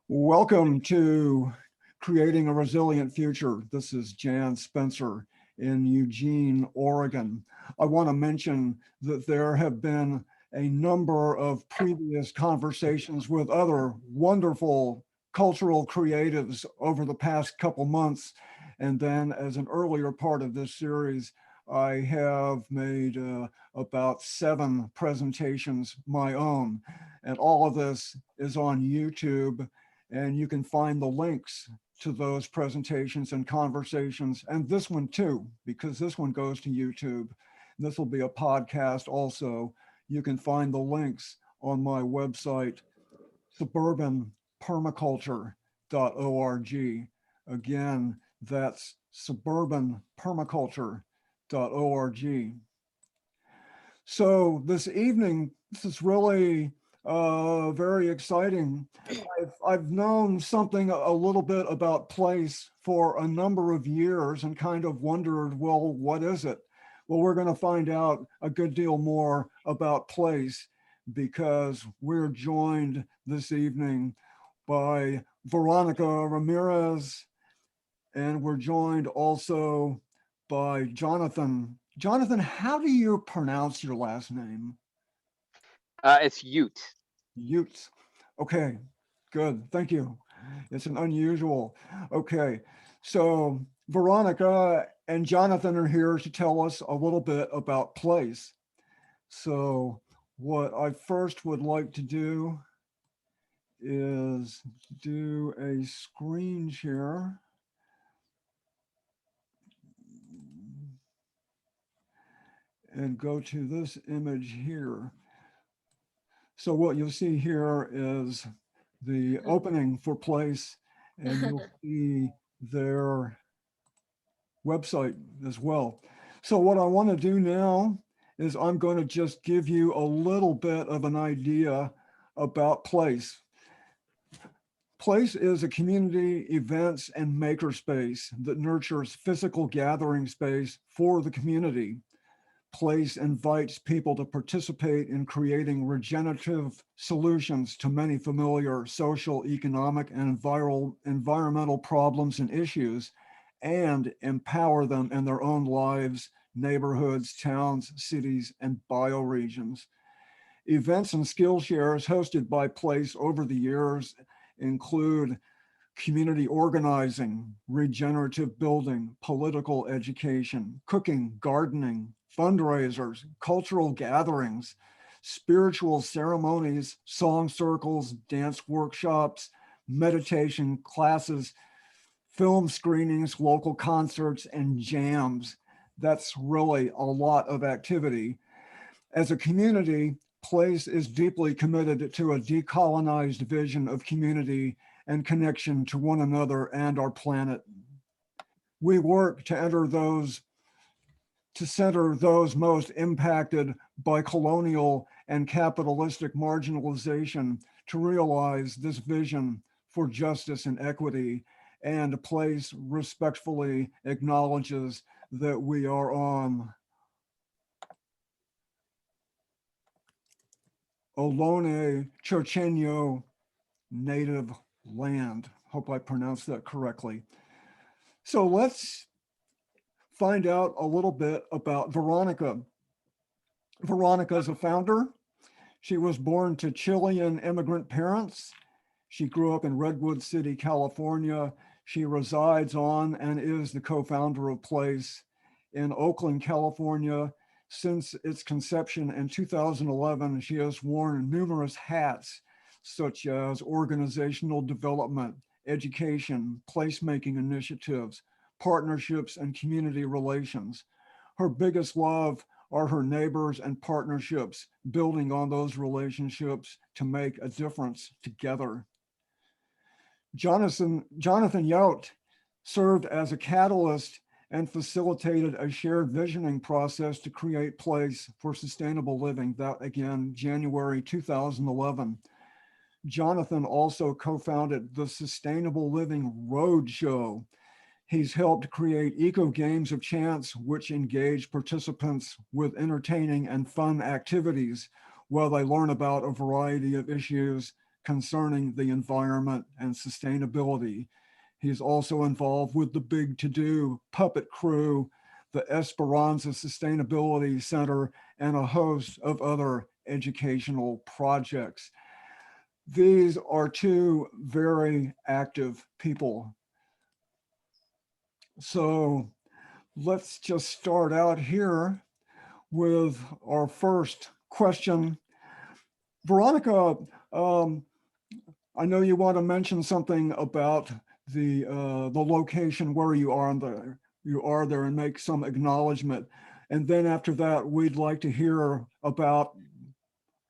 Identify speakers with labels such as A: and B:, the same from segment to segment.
A: Welcome to Creating a Resilient Future. This is Jan Spencer in Eugene, Oregon. I want to mention that there have been a number of previous conversations with other wonderful cultural creatives over the past couple months. And then as an earlier part of this series, I have made about 7 presentations my own. And all of this is on YouTube, and you can find the links to those presentations and conversations, and this one too, because this one goes to YouTube. This will be a podcast also. You can find the links on my website, suburbanpermaculture.org. Again, that's suburbanpermaculture.org. So this evening, this is really very exciting. I've known something a little bit about place for a number of years and kind of wondered, well, what is it? Well, we're going to find out a good deal more about place because we're joined this evening by Veronica Ramirez, and we're joined also by Jonathan. Jonathan, how do you pronounce your last name?
B: It's Ute.
A: Utes. Okay, good. Thank you. It's an unusual. Okay, so Veronica and Jonathan are here to tell us a little bit about place. So, what I first would like to do is do a screen share and go to this image here. So what you'll see here is the opening for place, and you'll see their website as well. So what I want to do now is I'm going to just give you a little bit of an idea about place. Place is a community events and makerspace that nurtures physical gathering space for the community. Place invites people to participate in creating regenerative solutions to many familiar social, economic, and environmental problems and issues, and empower them in their own lives, neighborhoods, towns, cities, and bioregions. Events and skill shares hosted by Place over the years include community organizing, regenerative building, political education, cooking, gardening, fundraisers, cultural gatherings, spiritual ceremonies, song circles, dance workshops, meditation classes, film screenings, local concerts, and jams. That's really a lot of activity. As a community, Place is deeply committed to a decolonized vision of community and connection to one another and our planet. We work to center those most impacted by colonial and capitalistic marginalization to realize this vision for justice and equity, and Place respectfully acknowledges that we are on Ohlone Chochenyo native land. Hope I pronounced that correctly. So let's find out a little bit about Veronica. Veronica is a founder. She was born to Chilean immigrant parents. She grew up in Redwood City, California. She resides on and is the co-founder of Place in Oakland, California. Since its conception in 2011, she has worn numerous hats, such as organizational development, education, placemaking initiatives, partnerships, and community relations. Her biggest love are her neighbors and partnerships, building on those relationships to make a difference together. Jonathan Yout served as a catalyst and facilitated a shared visioning process to create Place for Sustainable Living. That again, January 2011. Jonathan also co-founded the Sustainable Living Roadshow. He's helped create eco games of chance, which engage participants with entertaining and fun activities while they learn about a variety of issues concerning the environment and sustainability. He's also involved with the Big To Do Puppet Crew, the Esperanza Sustainability Center, and a host of other educational projects. These are two very active people. So let's just start out here with our first question. Veronica, I know you want to mention something about the location where you are there and make some acknowledgement. And then after that, we'd like to hear about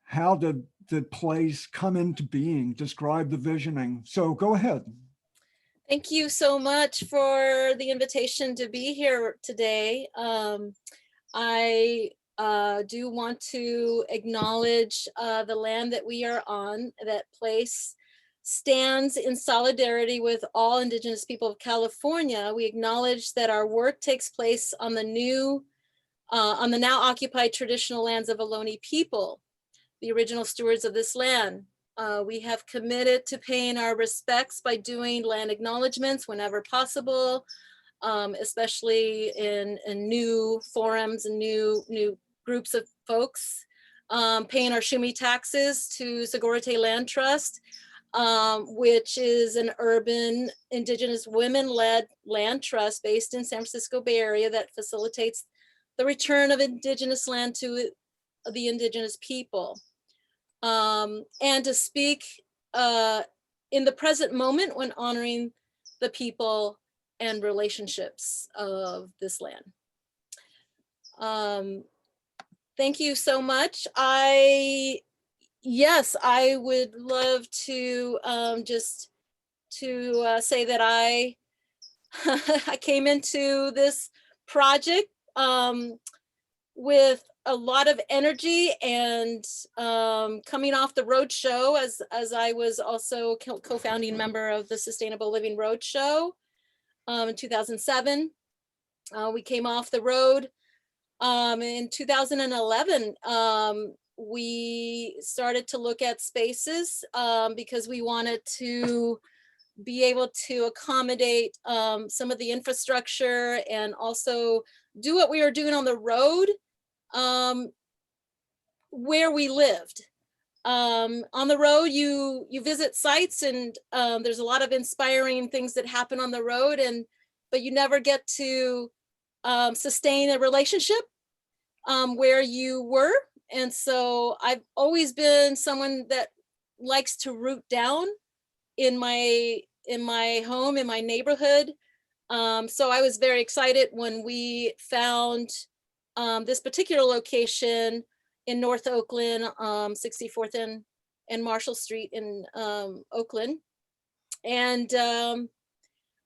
A: how did the place come into being, describe the visioning. So go ahead.
C: Thank you so much for the invitation to be here today. I do want to acknowledge the land that we are on. That place stands in solidarity with all Indigenous people of California. We acknowledge that our work takes place on the now occupied traditional lands of Ohlone people, the original stewards of this land. We have committed to paying our respects by doing land acknowledgments whenever possible, especially in new forums and new groups of folks, paying our Shumi taxes to Segurite Land Trust, which is an urban Indigenous women-led land trust based in San Francisco Bay Area that facilitates the return of Indigenous land to the Indigenous people. And to speak in the present moment when honoring the people and relationships of this land. Thank you so much. Yes, I would love to just to say that I came into this project with a lot of energy and coming off the Roadshow as I was also co-founding member of the Sustainable Living Roadshow in 2007. We came off the road in 2011. We started to look at spaces because we wanted to be able to accommodate some of the infrastructure and also do what we were doing on the road where we lived. On the road, you visit sites and there's a lot of inspiring things that happen on the road, but you never get to sustain a relationship where you were. And so I've always been someone that likes to root down in my home, in my neighborhood. So I was very excited when we found this particular location in North Oakland, 64th and Marshall Street in Oakland. And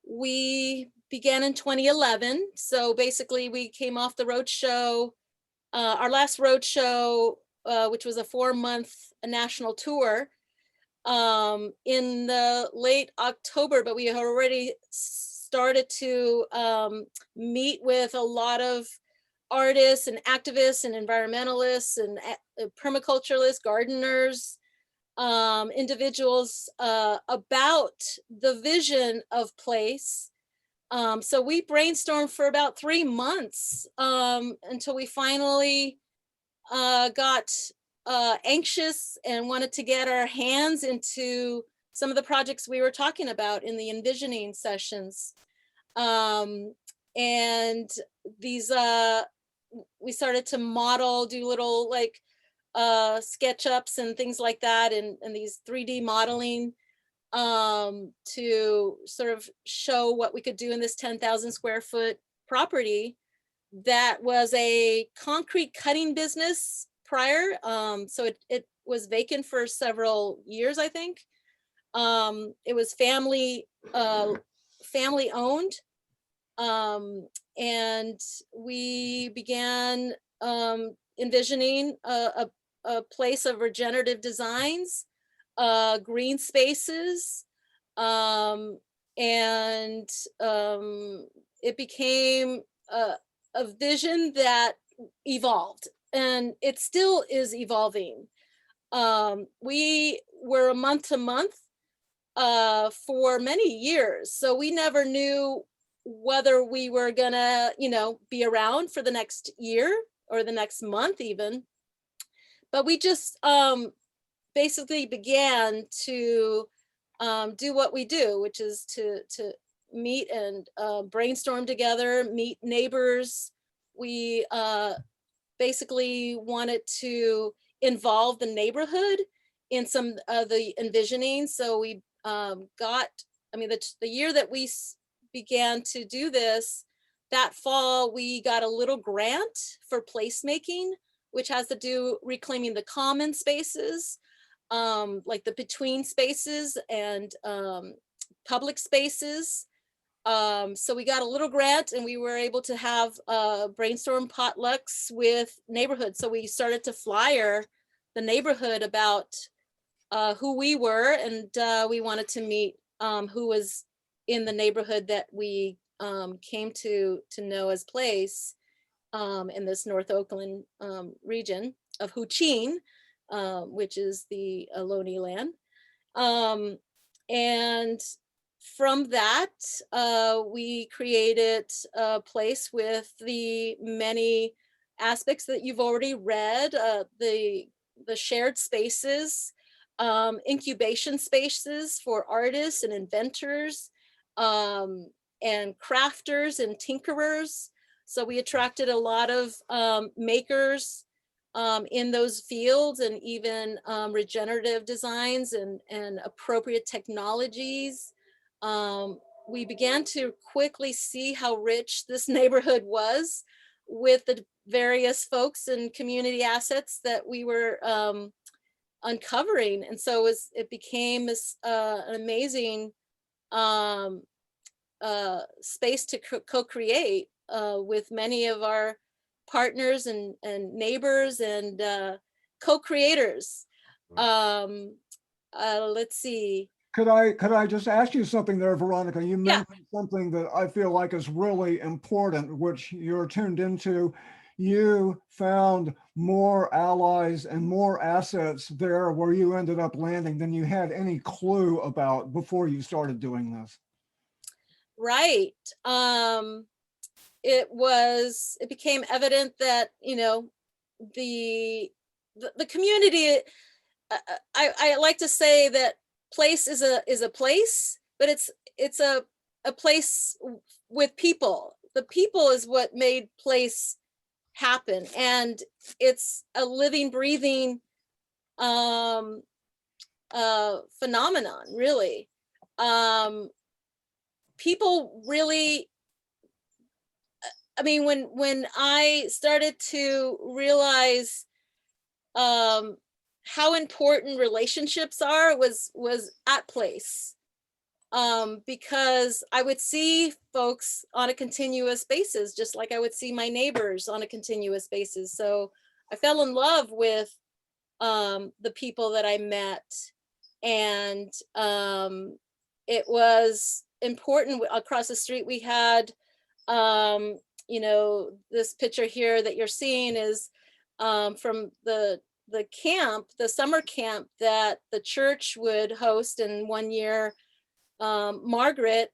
C: we began in 2011. So basically we came off the Roadshow, our last Roadshow, which was a 4-month national tour in the late October, but we had already started to meet with a lot of artists and activists and environmentalists and permaculturalists, gardeners, individuals about the vision of place. So we brainstormed for about 3 months until we finally got anxious and wanted to get our hands into some of the projects we were talking about in the envisioning sessions. And these, we started to model, do little like SketchUps and things like that, and these 3D modeling to sort of show what we could do in this 10,000 square foot property that was a concrete cutting business prior. So it was vacant for several years, I think. It was family owned. And we began envisioning a place of regenerative designs, green spaces, and it became a vision that evolved, and it still is evolving. We were a month to month for many years. So we never knew whether we were gonna, be around for the next year or the next month even. But we just basically began to do what we do, which is to meet and brainstorm together, meet neighbors. We basically wanted to involve the neighborhood in some of the envisioning. So we the year that we began to do this, that fall, we got a little grant for placemaking, which has to do reclaiming the common spaces, like the between spaces and public spaces. So we got a little grant and we were able to have brainstorm potlucks with neighborhoods. So we started to flyer the neighborhood about who we were, and we wanted to meet who was in the neighborhood that we came to know as Place in this North Oakland region of Huchin, which is the Ohlone land. And from that, we created a place with the many aspects that you've already read, the shared spaces, incubation spaces for artists and inventors, and crafters and tinkerers. So we attracted a lot of makers in those fields, and even regenerative designs and appropriate technologies. We began to quickly see how rich this neighborhood was with the various folks and community assets that we were uncovering. And so it became this an amazing space to co-create with many of our partners and neighbors and co-creators. Let's see.
A: Could I just ask you something there, Veronica? You
C: Yeah.
A: mentioned something that I feel like is really important, which you're tuned into. You found more allies and more assets there where you ended up landing than you had any clue about before you started doing this.
C: Right. It became evident that, the community, I like to say that Place is a place, but it's a place with people. The people is what made Place happen, and it's a living, breathing phenomenon, really. People really, I mean, when I started to realize how important relationships are was at Place, because I would see folks on a continuous basis, just like I would see my neighbors on a continuous basis. So I fell in love with the people that I met, and it was important. Across the street we had this picture here that you're seeing is from the camp, the summer camp that the church would host. And one year, Margaret,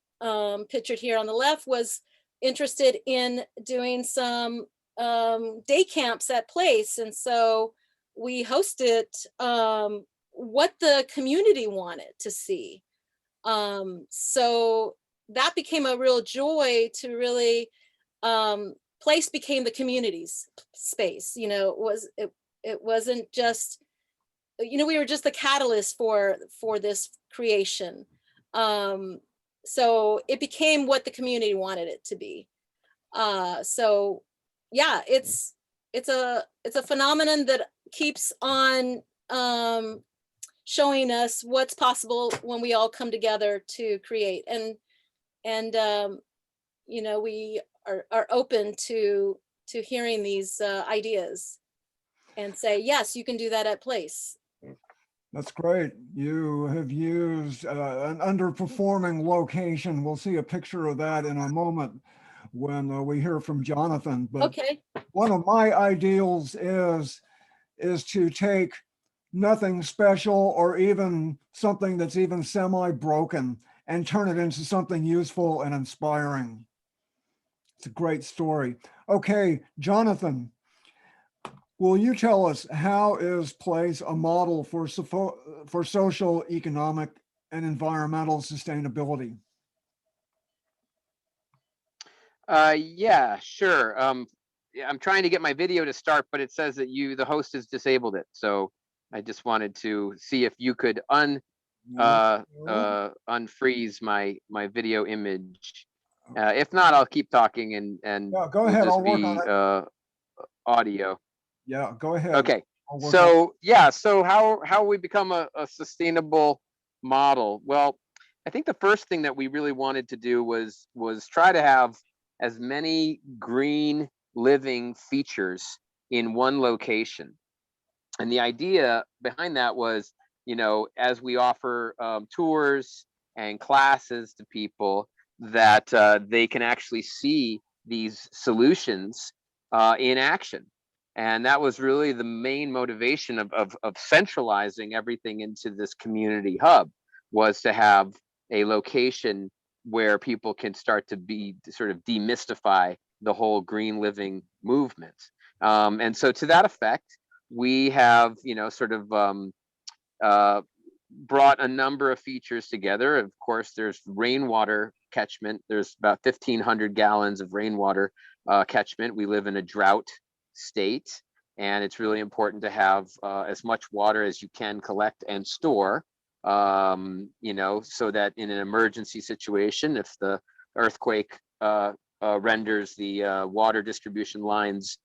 C: pictured here on the left, was interested in doing some day camps at Place. And so we hosted what the community wanted to see. So that became a real joy to really, Place became the community's space. It wasn't just, we were just the catalyst for this creation. So it became what the community wanted it to be. So yeah, it's a phenomenon that keeps on showing us what's possible when we all come together to create. And we are open to hearing these ideas and say, yes, you can do that at Place.
A: That's great. You have used an underperforming location. We'll see a picture of that in a moment when we hear from Jonathan. But
C: Okay.
A: one of my ideals is to take nothing special or even something that's even semi-broken and turn it into something useful and inspiring. It's a great story. Okay, Jonathan, will you tell us how is Place a model for social, economic, and environmental sustainability?
B: Yeah, sure. Yeah, I'm trying to get my video to start, but it says that the host has disabled it. So I just wanted to see if you could unfreeze my video image. If not, I'll keep talking and
A: Yeah, go
B: we'll
A: ahead. I'll
B: just
A: work on
B: be
A: it.
B: audio.
A: Yeah, go ahead.
B: Okay.
A: I'll work on it.
B: So yeah, so how we become a sustainable model? Well, I think the first thing that we really wanted to do was try to have as many green living features in one location. And the idea behind that was, as we offer tours and classes to people, that they can actually see these solutions in action. And that was really the main motivation of centralizing everything into this community hub, was to have a location where people can start to sort of demystify the whole green living movement. And so to that effect, we have, sort of uh, brought a number of features together. Of course, there's rainwater catchment. There's about 1,500 gallons of rainwater catchment. We live in a drought state, and it's really important to have as much water as you can collect and store, so that in an emergency situation, if the earthquake renders the water distribution lines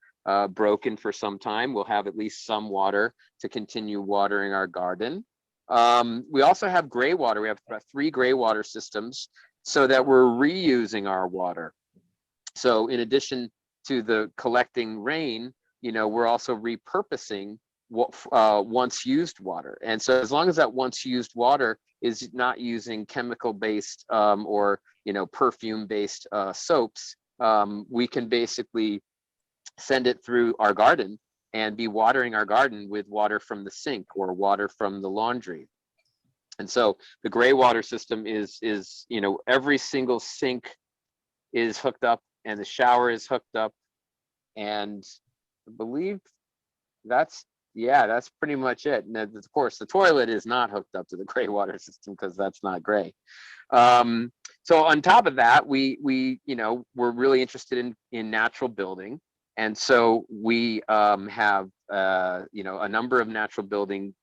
B: broken for some time, we'll have at least some water to continue watering our garden. We also have gray water. We have about 3 gray water systems, so that we're reusing our water. So in addition to the collecting rain, we're also repurposing what once used water. And so as long as that once used water is not using chemical based or perfume based soaps, we can basically send it through our garden and be watering our garden with water from the sink or water from the laundry. And so the gray water system is every single sink is hooked up and the shower is hooked up, and I believe that's pretty much it. And of course the toilet is not hooked up to the gray water system because that's not gray. So on top of that, we're really interested in natural building. And so we have a number of natural building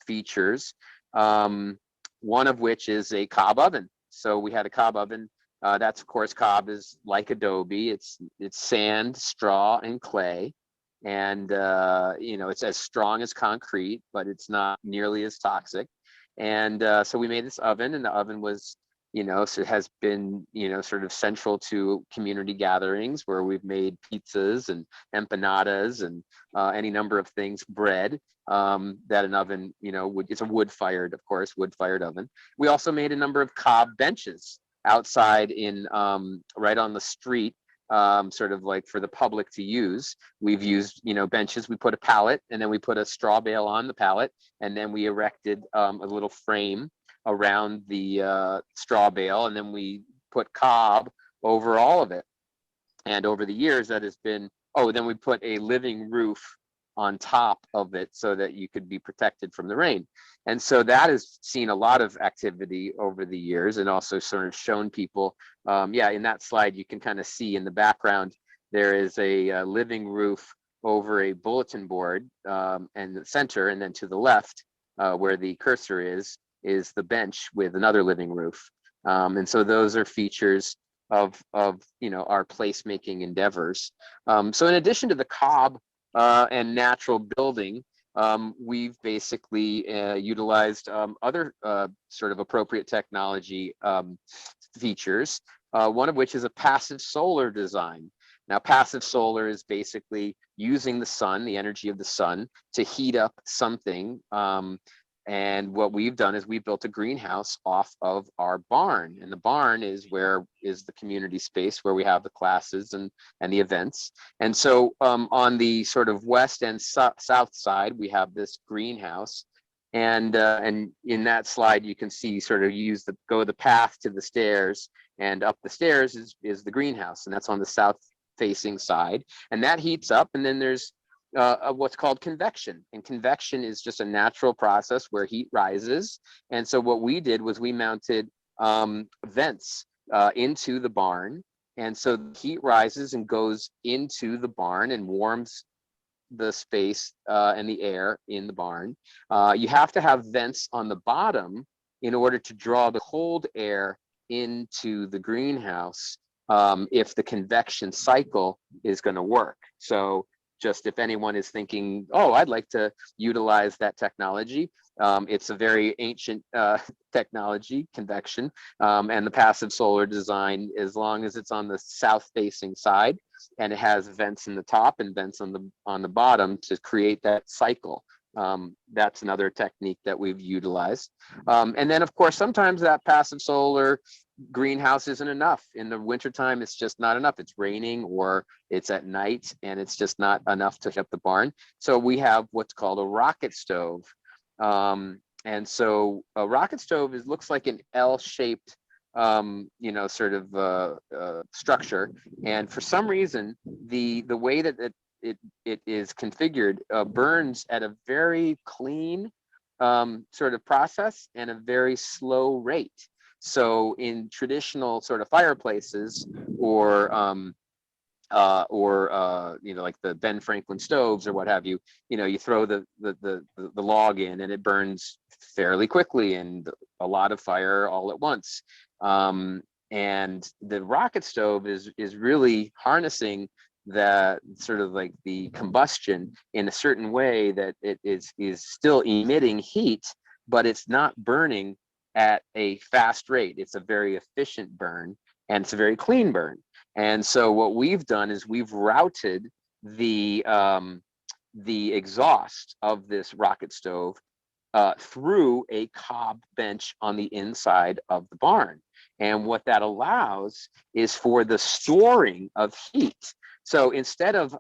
B: features, one of which is a Cobb oven. So we had a Cobb oven. That's, of course, Cobb is like adobe. It's sand, straw, and clay. And it's as strong as concrete, but it's not nearly as toxic. And so we made this oven, and the oven was, so it has been, sort of central to community gatherings where we've made pizzas and empanadas and any number of things, bread, that an oven, it's a wood-fired, of course, wood-fired oven. We also made a number of Cobb benches outside in right on the street, sort of like for the public to use. We've used, benches. We put a pallet, and then we put a straw bale on the pallet, and then we erected a little frame around the straw bale, and then we put Cobb over all of it. And over the years, that has been, then we put a living roof on top of it so that you could be protected from the rain. And so that has seen a lot of activity over the years, and also sort of shown people, in that slide, you can kind of see in the background, there is a living roof over a bulletin board, and the center, and then to the left, where the cursor is the bench with another living roof. And so those are features of our placemaking endeavors. So in addition to the Cobb and natural building, we've basically utilized other sort of appropriate technology features, one of which is a passive solar design. Now, passive solar is basically using the sun, the energy of the sun, to heat up something. And what we've done is we built a greenhouse off of our barn, and the barn is the community space where we have the classes and the events. And so on the sort of west and south side, we have this greenhouse And in that slide, you can see sort of go the path to the stairs, and up the stairs is the greenhouse, and that's on the south facing side. And that heats up, and then there's what's called convection. And convection is just a natural process where heat rises. And so what we did was we mounted vents into the barn. And so the heat rises and goes into the barn and warms the space and the air in the barn. You have to have vents on the bottom in order to draw the cold air into the greenhouse if the convection cycle is going to work. So just if anyone is thinking, oh, I'd like to utilize that technology, it's a very ancient technology, convection, and the passive solar design, as long as it's on the south facing side and it has vents in the top and vents on the bottom to create that cycle. That's another technique that we've utilized. And then of course, sometimes that passive solar greenhouse isn't enough. In the wintertime, it's just not enough. It's raining or it's at night and it's just not enough to heat up the barn. So we have what's called a rocket stove. And so a rocket stove looks like an L-shaped sort of structure. And for some reason, the way that it is configured burns at a very clean sort of process and a very slow rate. So in traditional sort of fireplaces or like the Ben Franklin stoves or what have you, you throw the log in and it burns fairly quickly and a lot of fire all at once. And the rocket stove is really harnessing that sort of like the combustion in a certain way that it is still emitting heat, but it's not burning at a fast rate. It's a very efficient burn and it's a very clean burn. And so what we've done is we've routed the exhaust of this rocket stove through a cob bench on the inside of the barn. And what that allows is for the storing of heat. So instead of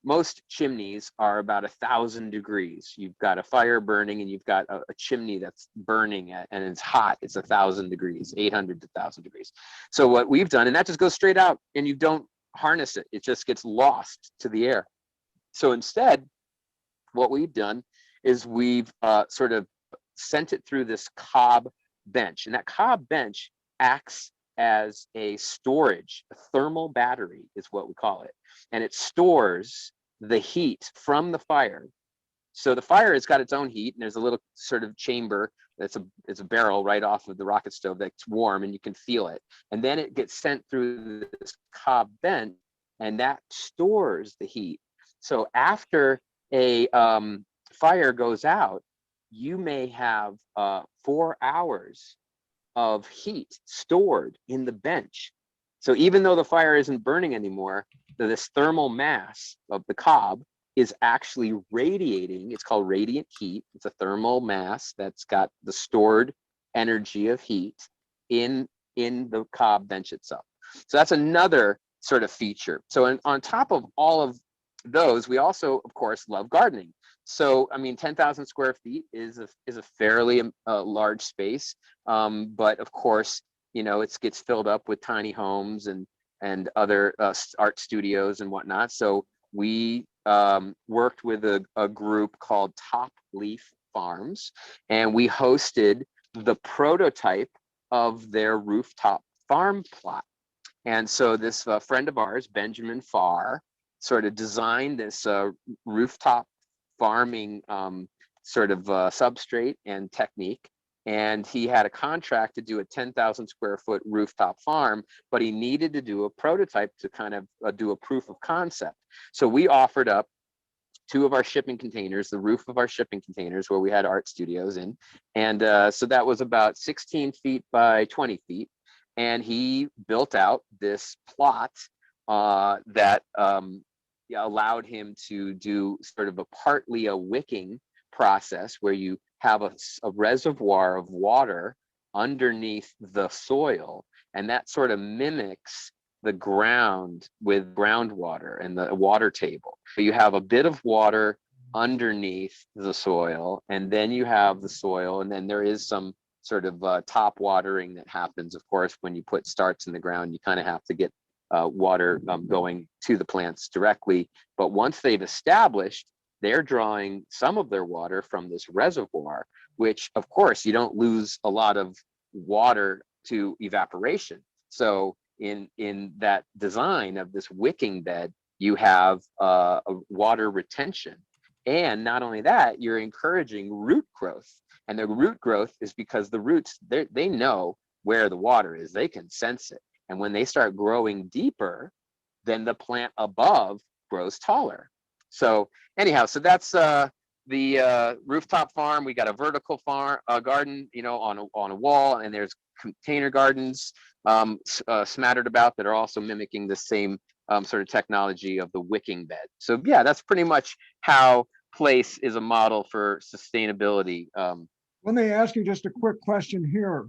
B: most chimneys are about 1,000 degrees. You've got a fire burning and you've got a chimney that's burning and it's hot. It's 1,000 degrees, 800 to 1,000 degrees. So what we've done, and that just goes straight out and you don't harness it. It just gets lost to the air. So instead, what we've done is we've sort of sent it through this cob bench, and that cob bench acts as a storage, a thermal battery is what we call it. And it stores the heat from the fire. So the fire has got its own heat, and there's a little sort of chamber it's a barrel right off of the rocket stove that's warm and you can feel it. And then it gets sent through this cob vent and that stores the heat. So after a fire goes out, you may have 4 hours of heat stored in the bench. So even though the fire isn't burning anymore, this thermal mass of the cob is actually radiating. It's called radiant heat. It's a thermal mass that's got the stored energy of heat in the cob bench itself. So that's another sort of feature. So on top of all of those, we also, of course, love gardening. So, I mean, 10,000 square feet is a fairly large space, but of course, you know, it gets filled up with tiny homes and other art studios and whatnot. So we worked with a group called Top Leaf Farms, and we hosted the prototype of their rooftop farm plot. And so this friend of ours, Benjamin Farr, sort of designed this rooftop farming sort of substrate and technique. And he had a contract to do a 10,000 square foot rooftop farm, but he needed to do a prototype to kind of do a proof of concept. So we offered up 2 of our shipping containers, the roof of our shipping containers where we had art studios in. And so that was about 16 feet by 20 feet. And he built out this plot that allowed him to do sort of partly a wicking process where you have a reservoir of water underneath the soil, and that sort of mimics the ground with groundwater and the water table. So you have a bit of water underneath the soil, and then you have the soil, and then there is some sort of top watering that happens. Of course, when you put starts in the ground, you kind of have to get water going to the plants directly. But once they've established, they're drawing some of their water from this reservoir, which of course you don't lose a lot of water to evaporation. So in that design of this wicking bed, you have a water retention. And not only that, you're encouraging root growth. And the root growth is because the roots, they know where the water is, they can sense it. And when they start growing deeper, then the plant above grows taller. So anyhow, so that's the rooftop farm. We got a vertical farm, garden, you know, on a wall, and there's container gardens smattered about that are also mimicking the same sort of technology of the wicking bed. So yeah, that's pretty much how Place is a model for sustainability.
A: Let me ask you just a quick question here.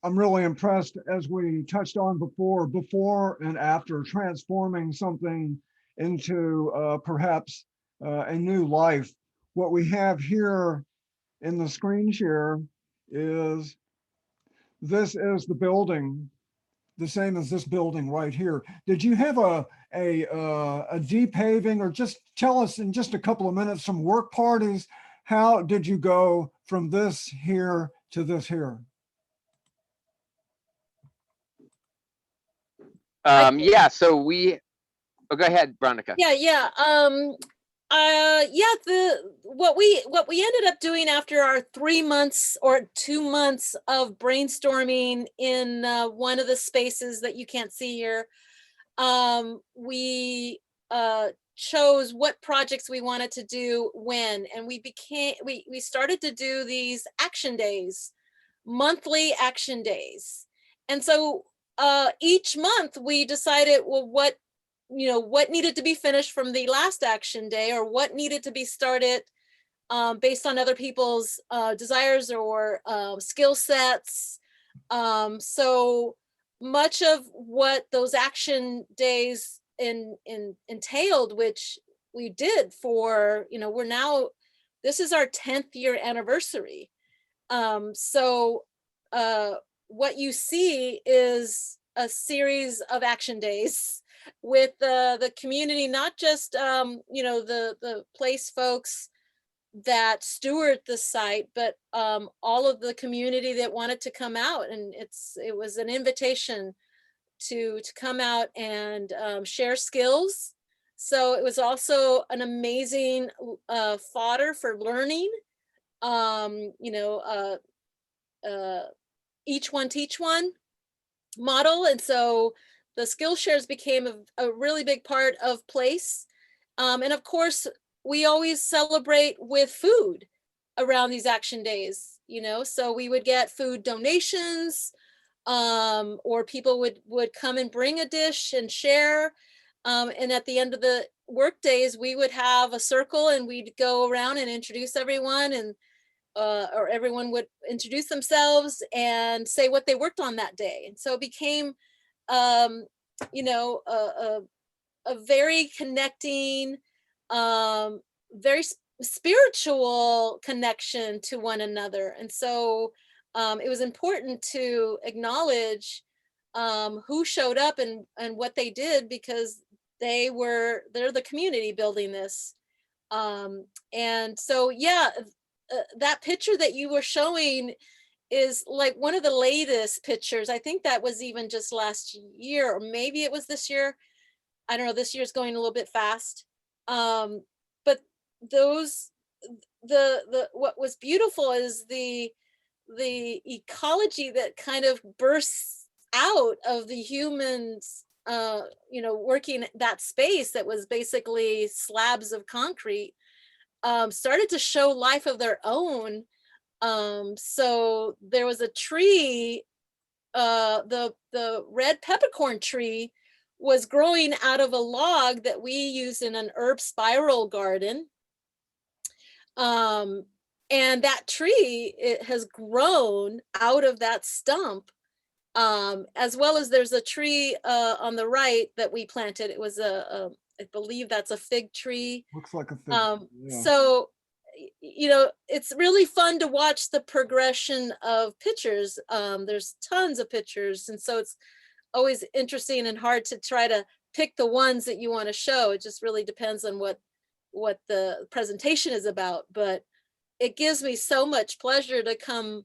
A: I'm really impressed, as we touched on before and after transforming something into perhaps a new life. What we have here in the screen share is, this is the building, the same as this building right here. Did you have a de-paving, or just tell us in just a couple of minutes, some work parties, how did you go from this here to this here?
B: Yeah, so go ahead, Veronica.
C: Yeah. What we ended up doing after our 3 months or 2 months of brainstorming in one of the spaces that you can't see here, we chose what projects we wanted to do when, and we started to do these action days, monthly action days. And so each month we decided, well, what needed to be finished from the last action day, or what needed to be started based on other people's desires or skill sets. So much of what those action days entailed, which we did for, this is our 10th year anniversary. So what you see is a series of action days with the community, not just the Place folks that steward the site, but all of the community that wanted to come out. And it was an invitation to come out and share skills. So it was also an amazing fodder for learning. Each one teach one model. And so the skill shares became a really big part of Place. And of course, we always celebrate with food around these action days, so we would get food donations, or people would come and bring a dish and share. And at the end of the work days, we would have a circle and we'd go around and introduce everyone, and or everyone would introduce themselves and say what they worked on that day. And so it became, a very connecting, very spiritual connection to one another. And so it was important to acknowledge who showed up and what they did, because they're the community building this. And so, yeah, that picture that you were showing is like one of the latest pictures. I think that was even just last year, or maybe it was this year. I don't know, this year's going a little bit fast. But what was beautiful is the ecology that kind of bursts out of the humans, working that space that was basically slabs of concrete, started to show life of their own. So there was a tree, the red peppercorn tree was growing out of a log that we use in an herb spiral garden. And that tree, it has grown out of that stump, as well as there's a tree on the right that we planted. It was a I believe that's a fig tree.
A: Looks like a fig. Yeah.
C: So, you know, it's really fun to watch the progression of pictures. There's tons of pictures. And so it's always interesting and hard to try to pick the ones that you want to show. It just really depends on what the presentation is about. But it gives me so much pleasure to come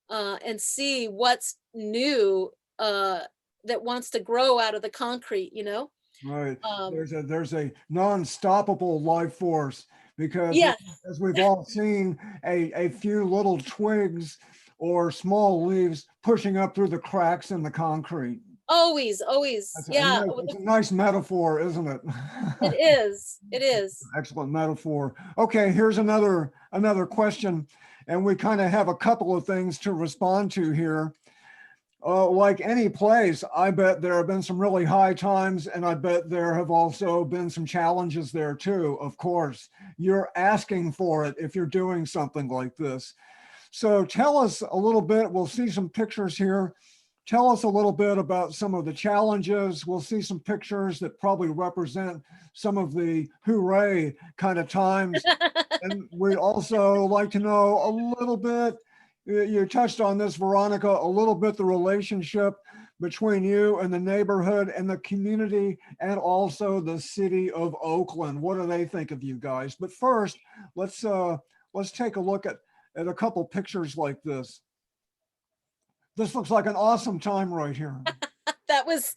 C: and see what's new that wants to grow out of the concrete, you know?
A: Right. There's a non-stoppable life force, because
C: Yes.
A: as we've all seen, a few little twigs or small leaves pushing up through the cracks in the concrete.
C: Always. Yeah,
A: It's a nice metaphor, isn't it?
C: it is. It is.
A: Excellent metaphor. Okay, here's another question, and we kind of have a couple of things to respond to here. Like any place, I bet there have been some really high times, and I bet there have also been some challenges there too. Of course, you're asking for it if you're doing something like this. So tell us a little bit. We'll see some pictures here. Tell us a little bit about some of the challenges. We'll see some pictures that probably represent some of the hooray kind of times. And we'd also like to know a little bit, you touched on this, Veronica, a little bit the relationship between you and the neighborhood and the community, and also the city of Oakland. What do they think of you guys? But first, let's take a look at a couple pictures like this. This looks like an awesome time right here.
C: That was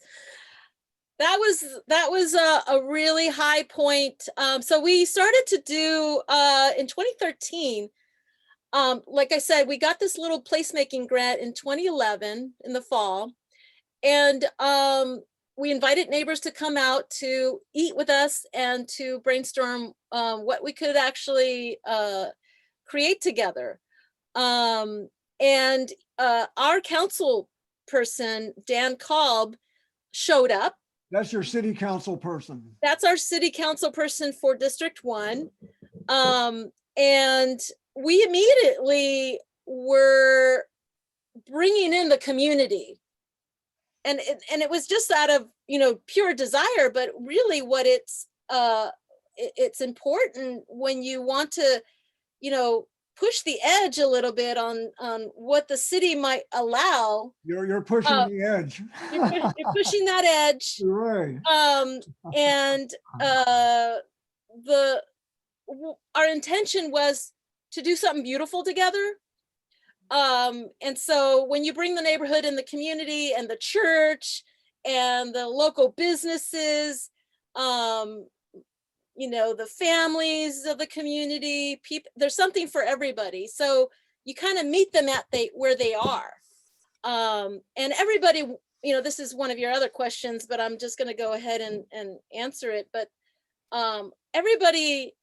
C: a really high point. So we started to do in 2013. Like I said, we got this little placemaking grant in 2011 in the fall, and we invited neighbors to come out to eat with us and to brainstorm what we could actually create together. And our council person, Dan Cobb, showed up.
A: That's your city council person.
C: That's our city council person for District 1. And we immediately were bringing in the community. And it was just out of, you know, pure desire, but really what it's important when you want to, you know, push the edge a little bit on what the city might allow.
A: You're pushing the edge.
C: You're pushing that edge.
A: Right.
C: And our intention was to do something beautiful together. And so when you bring the neighborhood and the community and the church and the local businesses, you know, the families of the community, there's something for everybody. So you kind of meet them at where they are. And everybody, you know, this is one of your other questions, but I'm just going to go ahead and answer it. But everybody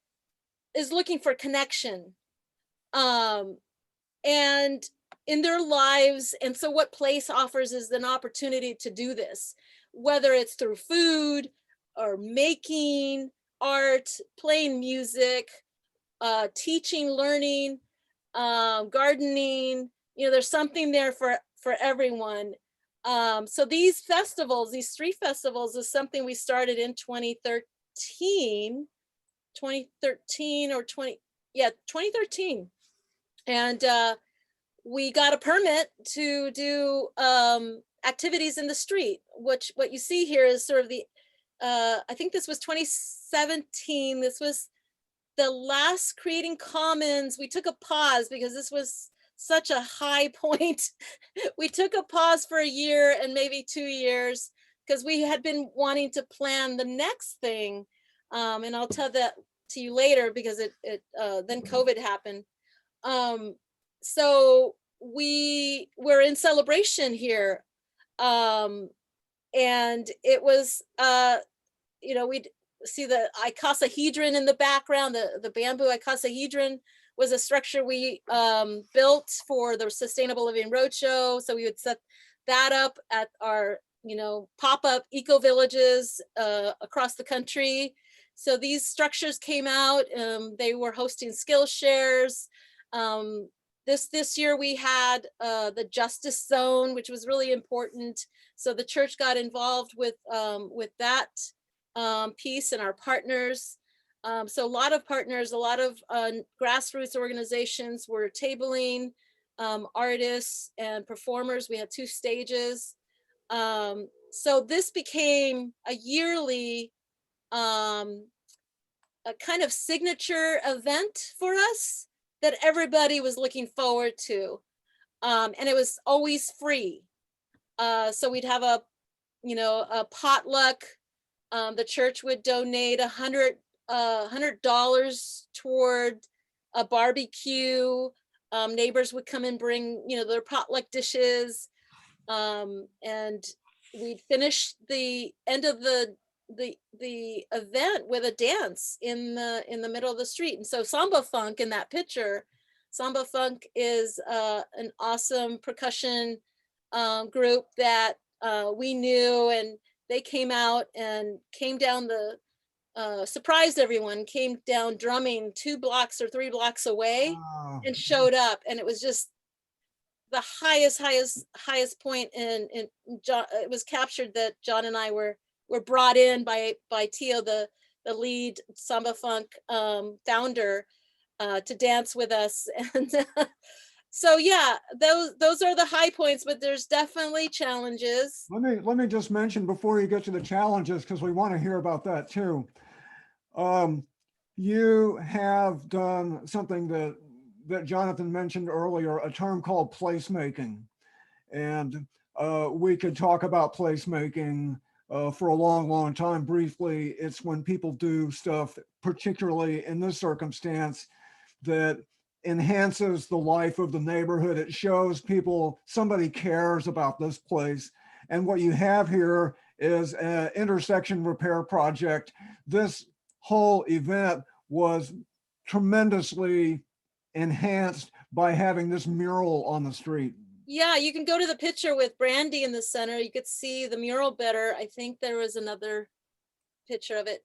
C: is looking for connection and in their lives. And so what Place offers is an opportunity to do this, whether it's through food or making art, playing music, teaching, learning, gardening. You know, there's something there for everyone. So these festivals, these 3 festivals, is something we started in 2013 or 2013. And we got a permit to do activities in the street, which what you see here is sort of the, I think this was 2017. This was the last Creating Commons. We took a pause because this was such a high point. We took a pause for a year and maybe 2 years because we had been wanting to plan the next thing. And I'll tell that to you later because then COVID happened. So we were in celebration here. And it was, you know, we'd see the icosahedron in the background, the bamboo icosahedron was a structure we built for the Sustainable Living Roadshow. So we would set that up at our, you know, pop-up eco villages across the country. So these structures came out, they were hosting skill shares. This year we had the Justice Zone, which was really important. So the church got involved with that piece and our partners. So a lot of partners, a lot of grassroots organizations were tabling, artists and performers. We had 2 stages. So this became a yearly a kind of signature event for us that everybody was looking forward to. And it was always free. So we'd have a potluck. The church would donate $100 toward a barbecue. Neighbors would come and bring, their potluck dishes. And we'd finish the end of the event with a dance in the middle of the street. And so Samba Funk in that picture, Samba Funk is an awesome percussion group that we knew, and they came out and came down surprised everyone, came down drumming 2 blocks or 3 blocks away and showed up. And it was just the highest point in John. It was captured that John and I were brought in by Tio, the lead Samba Funk founder, to dance with us. And so yeah, those are the high points, but there's definitely challenges.
A: Let me just mention before you get to the challenges, because we want to hear about that too. You have done something that Jonathan mentioned earlier, a term called placemaking. And we could talk about placemaking for a long time. Briefly, it's when people do stuff, particularly in this circumstance, that enhances the life of the neighborhood. It shows people somebody cares about this place. And what you have here is an intersection repair project. This whole event was tremendously enhanced by having this mural on the street.
C: Yeah, you can go to the picture with Brandy in the center. You could see the mural better. I think there was another picture of it.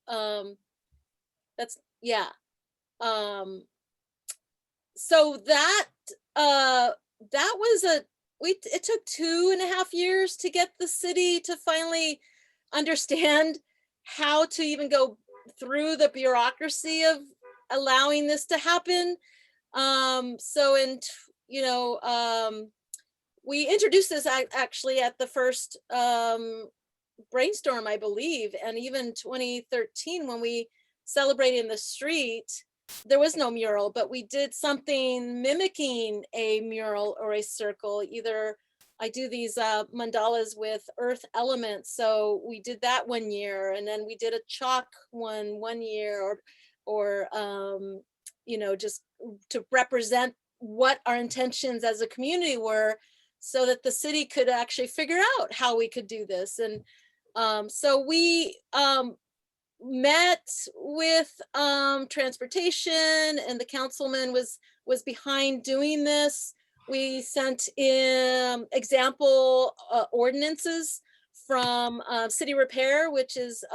C: That's, yeah. So that was it took 2.5 years to get the city to finally understand how to even go through the bureaucracy of allowing this to happen. So we introduced this actually at the first brainstorm, I believe, and even 2013 when we celebrated in the street, there was no mural, but we did something mimicking a mural or a circle. Either I do these mandalas with earth elements, so we did that one year, and then we did a chalk one year, or just to represent what our intentions as a community were, so that the city could actually figure out how we could do this. And so we met with transportation, and the councilman was behind doing this. We sent in example ordinances from City Repair, which is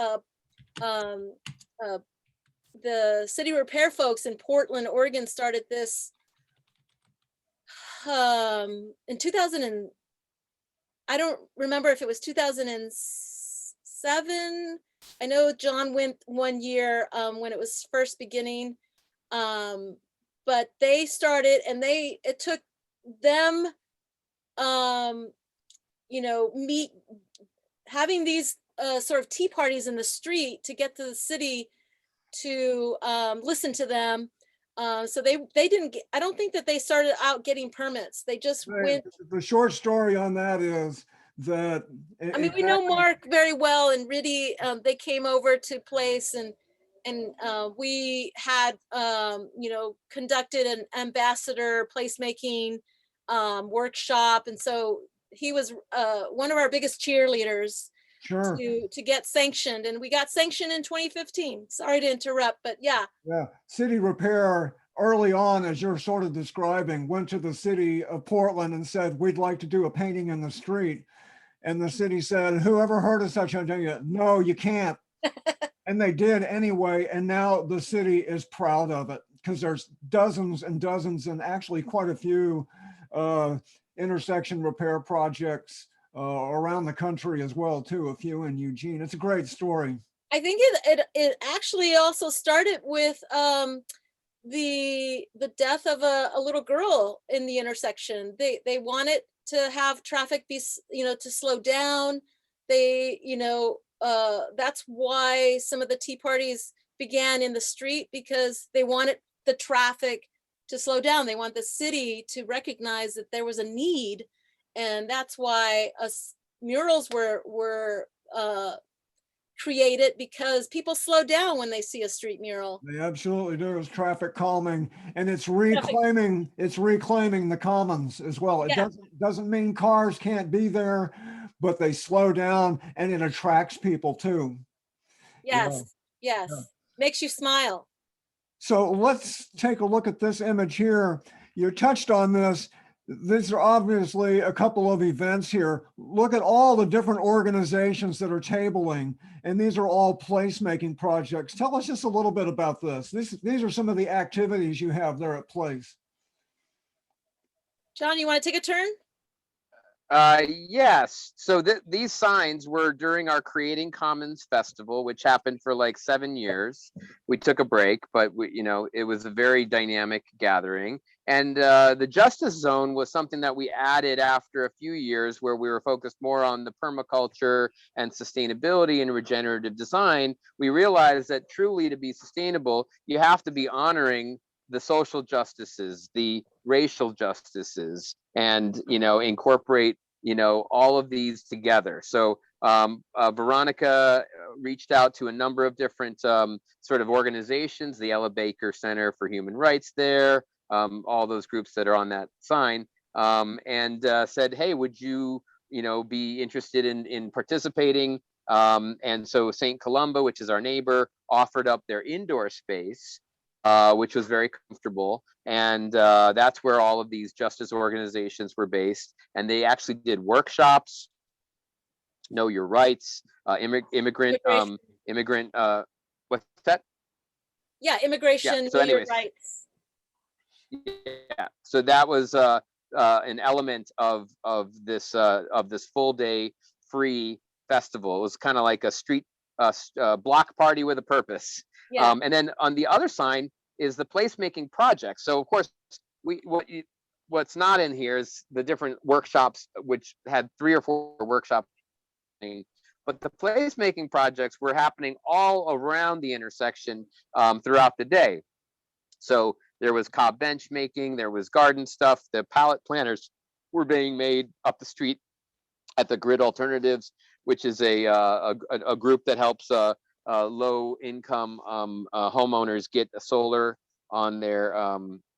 C: the City Repair folks in Portland, Oregon started this in 2000, and I don't remember if it was 2007. I know John went one year when it was first beginning, but they started, and it took them having these sort of tea parties in the street to get to the city to listen to them. So they didn't get, I don't think that they started out getting permits. They just went.
A: The short story on that is that,
C: I mean, we know Mark very well, and really, they came over to Place, and we had conducted an ambassador placemaking workshop, and so he was one of our biggest cheerleaders.
A: Sure.
C: To get sanctioned, and we got sanctioned in 2015. Sorry to interrupt, but yeah.
A: Yeah, City Repair early on, as you're sort of describing, went to the city of Portland and said, we'd like to do a painting in the street. And the city said, whoever heard of such a thing? No, you can't. And they did anyway. And now the city is proud of it, because there's dozens and dozens, and actually quite a few intersection repair projects around the country as well, too, a few in Eugene. It's a great story.
C: I think it actually also started with the death of a little girl in the intersection. They wanted to have traffic be, to slow down. They, that's why some of the tea parties began in the street, because they wanted the traffic to slow down. They want the city to recognize that there was a need, and that's why murals were created, because people slow down when they see a street mural.
A: They absolutely do. It's traffic calming, and it's
C: Traffic,
A: reclaiming the commons as well. It
C: yeah,
A: doesn't mean cars can't be there, but they slow down, and it attracts people too. Yeah.
C: yes, yes. Makes you smile.
A: So let's take a look at this image here. You touched on this. These are obviously a couple of events here. Look at all the different organizations that are tabling, and these are all placemaking projects. Tell us just a little bit about this. These are some of the activities you have there at Place.
C: John, you want to take a turn?
B: Yes. So these signs were during our Creating Commons Festival, which happened for like 7 years. We took a break, but it was a very dynamic gathering. And the Justice Zone was something that we added after a few years, where we were focused more on the permaculture and sustainability and regenerative design. We realized that truly, to be sustainable, you have to be honoring the social justices, the racial justices, and incorporate all of these together. So Veronica reached out to a number of different sort of organizations, the Ella Baker Center for Human Rights there, all those groups that are on that sign, and said, hey, would you be interested in participating? And so St. Columba, which is our neighbor, offered up their indoor space, which was very comfortable. And that's where all of these justice organizations were based. And they actually did workshops, know your rights, immigrant, what's that?
C: Yeah, immigration,
B: Yeah. So
C: know your
B: anyways,
C: rights.
B: yeah. So that was an element of this full day free festival. It was kind of like a street block party with a purpose.
C: Yeah.
B: And then on the other sign is the placemaking project. So of course, what's not in here is the different workshops, which had 3 or 4 workshops. But the placemaking projects were happening all around the intersection throughout the day. So there was cob bench making, there was garden stuff, the pallet planters were being made up the street at the Grid Alternatives, which is a group that helps low income homeowners get a solar on their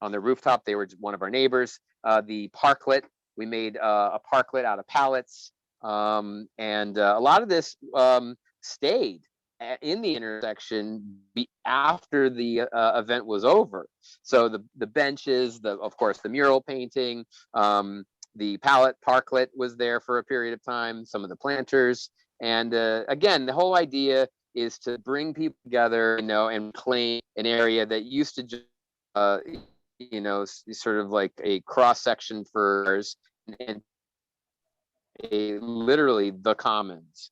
B: rooftop. They were one of our neighbors. The parklet, we made a parklet out of pallets, and a lot of this stayed in the intersection after the event was over. So the benches, of course the mural painting, the pallet parklet was there for a period of time, some of the planters. And again, the whole idea is to bring people together, and claim an area that used to just, sort of like a cross section for ours, and literally the commons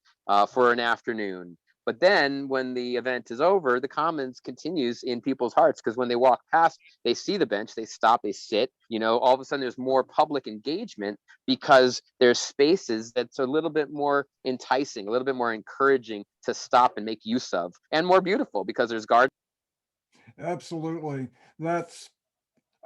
B: for an afternoon. But then when the event is over, the commons continues in people's hearts, because when they walk past, they see the bench, they stop, they sit, all of a sudden there's more public engagement, because there's spaces that's a little bit more enticing, a little bit more encouraging to stop and make use of, and more beautiful because there's gardens.
A: Absolutely. That's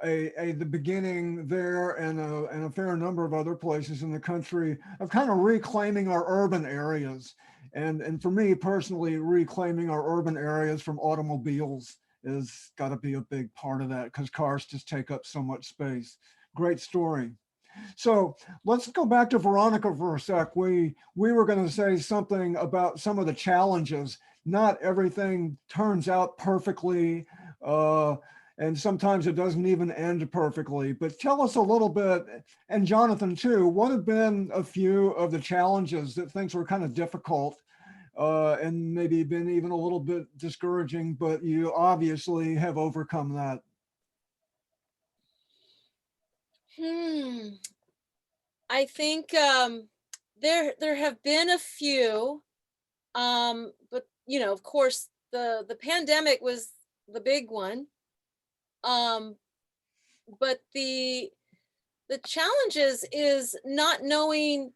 A: the beginning there, and a fair number of other places in the country, of kind of reclaiming our urban areas. And for me personally, reclaiming our urban areas from automobiles is got to be a big part of that, because cars just take up so much space. Great story. So let's go back to Veronica for a sec. We were going to say something about some of the challenges. Not everything turns out perfectly, and sometimes it doesn't even end perfectly. But tell us a little bit, and Jonathan too, what have been a few of the challenges that things were kind of difficult, and maybe been even a little bit discouraging, but you obviously have overcome that?
C: I think there have been a few, but you know, of course, the pandemic was the big one. But the challenges is not knowing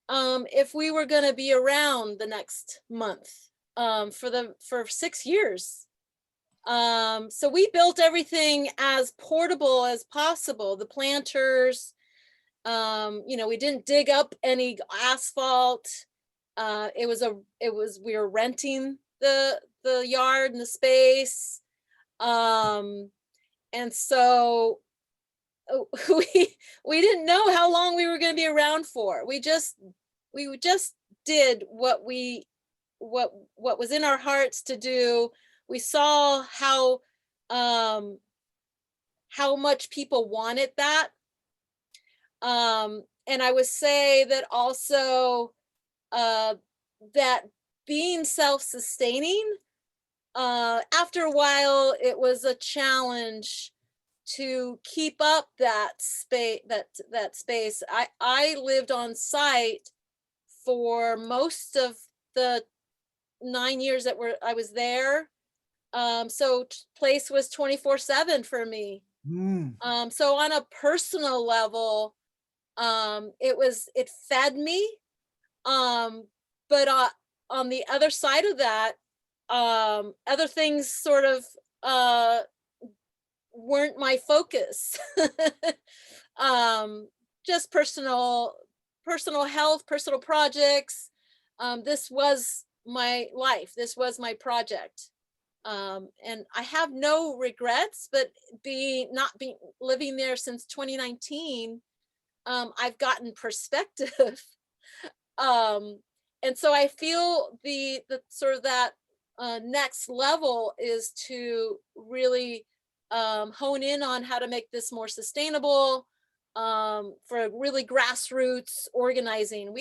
C: if we were going to be around the next month for 6 years. So we built everything as portable as possible. The planters, you know, we didn't dig up any asphalt. We were renting the yard and the space. And so we didn't know how long we were going to be around for. We just did what was in our hearts to do. We saw how much people wanted that. And I would say that also that being self-sustaining, after a while, it was a challenge to keep up that space. I lived on site for most of the 9 years that I was there. So place was 24/7 for me. So on a personal level, it fed me. But on the other side of that, other things sort of weren't my focus. Just personal health, personal projects. This was my life. This was my project. And I have no regrets, but living there since 2019, I've gotten perspective. And so I feel the sort of that next level is to really hone in on how to make this more sustainable, for really grassroots organizing.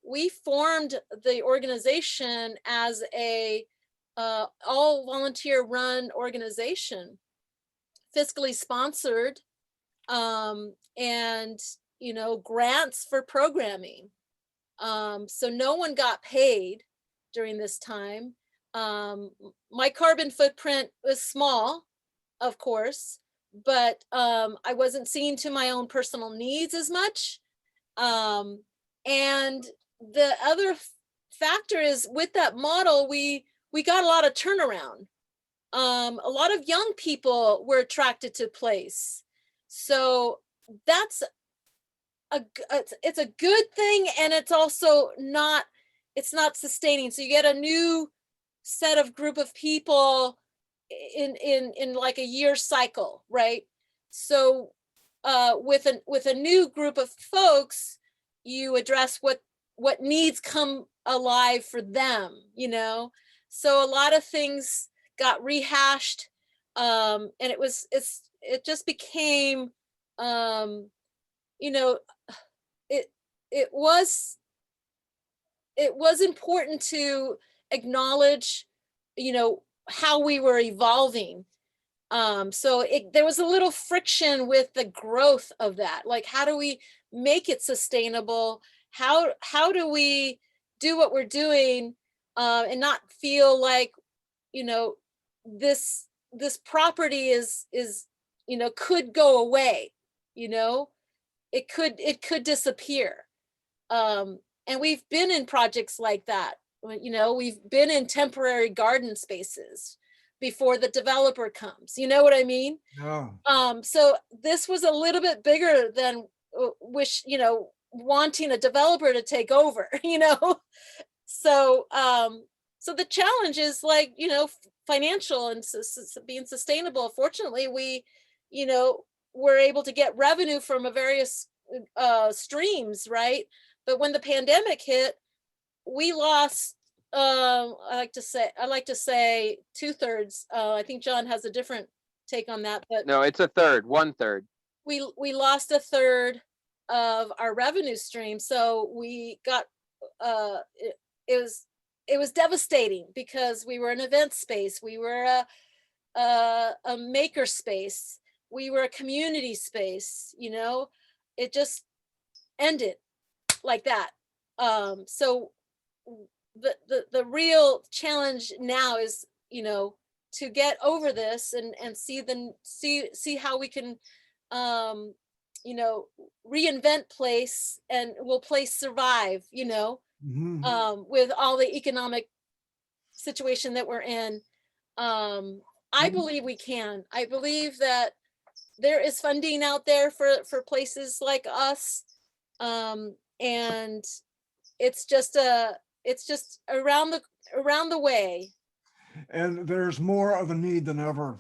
C: We formed the organization as a all volunteer run organization, fiscally sponsored, and you know, grants for programming. So no one got paid during this time. My carbon footprint was small, of course, but I wasn't seeing to my own personal needs as much. And the other factor is, with that model, we got a lot of turnaround. A lot of young people were attracted to place. So that's it's a good thing, and it's also not sustaining. So you get a new set of group of people in like a year cycle, right? So with a new group of folks, you address what needs come alive for them, you know. So a lot of things got rehashed, and it just became, you know, it was important to acknowledge, you know, how we were evolving. So there was a little friction with the growth of that. Like, how do we make it sustainable? How do we do what we're doing, and not feel like, you know, this property is, you know, could go away, you know, it could disappear. And we've been in projects like that. You know, we've been in temporary garden spaces before the developer comes, you know what I mean?
A: Yeah.
C: So this was a little bit bigger than you know, wanting a developer to take over, you know? So, so the challenge is, like, you know, financial and being sustainable. Fortunately, we, you know, were able to get revenue from a various streams, right? But when the pandemic hit, we lost, I like to say 2/3. I think John has a different take on that, but
B: No, it's a third, 1/3.
C: we lost a third of our revenue stream. So we got, it was devastating, because we were an event space, we were a maker space, we were a community space, you know. It just ended like that. So the real challenge now is, you know, to get over this and see how we can, you know, reinvent place, and will place survive, you know,
A: Mhm.
C: with all the economic situation that we're in. I believe we can. I believe that there is funding out there for places like us, and it's just around the way.
A: And there's more of a need than ever.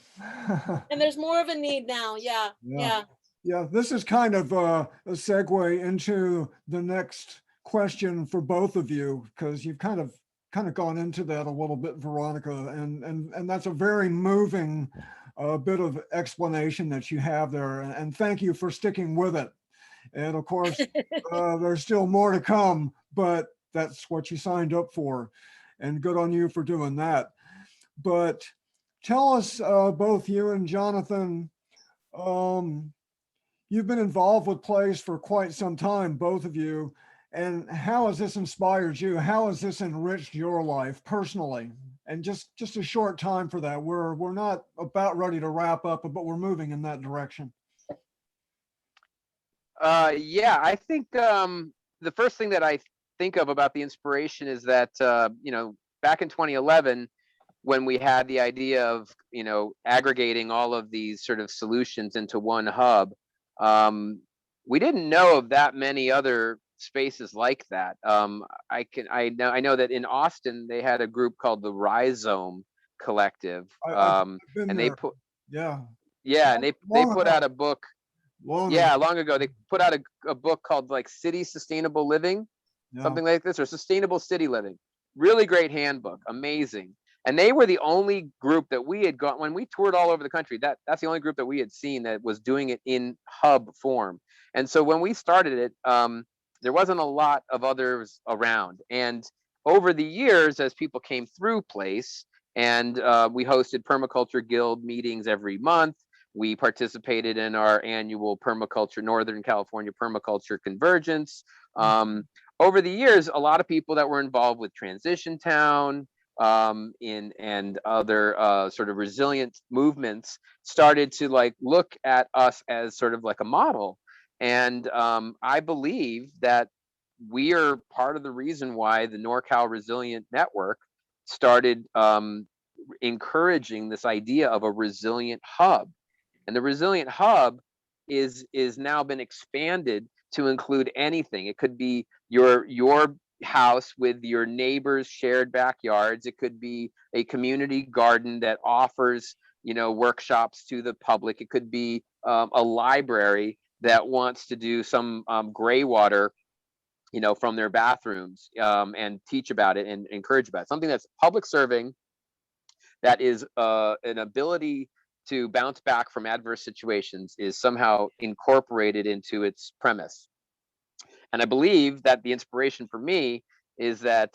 C: And there's more of a need now. Yeah,
A: Yeah.
C: yeah.
A: Yeah, this is kind of a segue into the next question for both of you, because you've kind of gone into that a little bit, Veronica, and that's a very moving bit of explanation that you have there, and thank you for sticking with it. And of course, there's still more to come, but that's what you signed up for, and good on you for doing that. But tell us, both you and Jonathan, um, you've been involved with Place for quite some time, both of you. And how has this inspired you? How has this enriched your life personally? And just a short time for that. We're not about ready to wrap up, but we're moving in that direction.
B: Yeah, I think the first thing that I think of about the inspiration is that you know, back in 2011, when we had the idea of, you know, aggregating all of these sort of solutions into one hub, we didn't know of that many other spaces like that. I know that in Austin they had a group called the Rhizome Collective,
A: I've been
B: and they
A: there.
B: put
A: Yeah.
B: yeah, and they
A: Long
B: put out
A: ago.
B: a book.
A: Long ago.
B: Yeah, long ago they put out a book called like City Sustainable Living,
A: Yeah.
B: something like this, or Sustainable City Living. Really great handbook, amazing. And they were the only group that we had got when we toured all over the country. That's the only group that we had seen that was doing it in hub form. And so when we started it, there wasn't a lot of others around. And over the years, as people came through Place, and we hosted Permaculture Guild meetings every month. We participated in our annual permaculture, Northern California permaculture convergence. Over the years, a lot of people that were involved with Transition Town, in and other sort of resilient movements started to like look at us as sort of like a model. And I believe that we are part of the reason why the NorCal Resilient Network started encouraging this idea of a resilient hub. And the resilient hub is now been expanded to include anything. It could be your house with your neighbors' shared backyards. It could be a community garden that offers, you know, workshops to the public. It could be a library that wants to do some gray water, you know, from their bathrooms, and teach about it and encourage about it. Something that's public serving, that is an ability to bounce back from adverse situations, is somehow incorporated into its premise. And I believe that the inspiration for me is that,